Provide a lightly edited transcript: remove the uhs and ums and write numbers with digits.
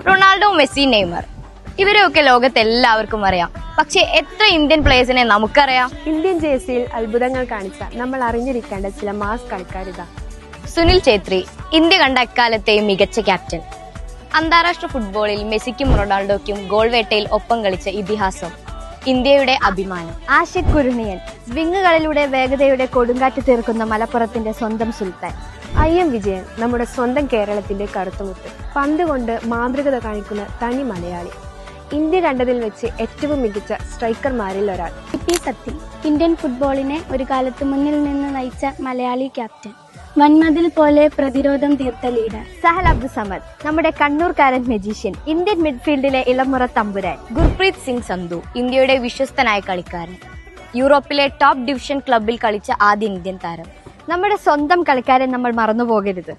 Ronaldo, Messi, Neymar ഇവരെയൊക്കെ ലോകത്ത് എല്ലാവർക്കും അറിയാം. പക്ഷെ എത്ര ഇന്ത്യൻ പ്ലേയേഴ്സിനെ നമുക്കറിയാം? ഇന്ത്യൻ ജേഴ്സിയിൽ അത്ഭുതങ്ങൾ കാണിച്ച നമ്മൾ അറിഞ്ഞിരിക്കേണ്ട ചില മാസ് കളിക്കാരിതാ. സുനിൽ ഛേത്രി, ഇന്ത്യ കണ്ട എക്കാലത്തെയും മികച്ച ക്യാപ്റ്റൻ. അന്താരാഷ്ട്ര ഫുട്ബോളിൽ മെസ്സിക്കും റൊണാൾഡോയ്ക്കും ഗോൾ വേട്ടയിൽ ഒപ്പം കളിച്ച ഇതിഹാസം, ഇന്ത്യയുടെ അഭിമാനം. ആഷിഖ് കുരുണിയൻ, വിങ്ങുകളിലൂടെ വേഗതയുടെ കൊടുങ്കാറ്റ് തീർക്കുന്ന മലപ്പുറത്തിന്റെ സ്വന്തം സുൽത്താൻ. IM വിജയൻ, നമ്മുടെ സ്വന്തം കേരളത്തിന്റെ കറുത്തുമുത്ത്. പന്ത് കൊണ്ട് മാന്ത്രികത കാണിക്കുന്ന തനി മലയാളി. ഇന്ത്യ കണ്ടതിൽ വെച്ച് ഏറ്റവും മികച്ച സ്ട്രൈക്കർമാരിൽ ഒരാൾ. P സത്യൻ, ഇന്ത്യൻ ഫുട്ബോളിനെ ഒരു കാലത്ത് മുന്നിൽ നിന്ന് നയിച്ച മലയാളി ക്യാപ്റ്റൻ. വൻമതിൽ പോലെ പ്രതിരോധം തീർത്ത ലീഡർ. സഹൽ അബ്ദുസമദ്, നമ്മുടെ കണ്ണൂർക്കാരൻ മജീഷ്യൻ, ഇന്ത്യൻ മിഡ്ഫീൽഡിലെ ഇളമുറ തമ്പുരാൻ. ഗുർപ്രീത് സിംഗ് സന്ധു, ഇന്ത്യയുടെ വിശ്വസ്തനായ കളിക്കാരൻ. യൂറോപ്പിലെ ടോപ്പ് ഡിവിഷൻ ക്ലബിൽ കളിച്ച ആദ്യ ഇന്ത്യൻ താരം. നമ്മുടെ സ്വന്തം കളിക്കാരെ നമ്മൾ മറന്നുപോകരുത്.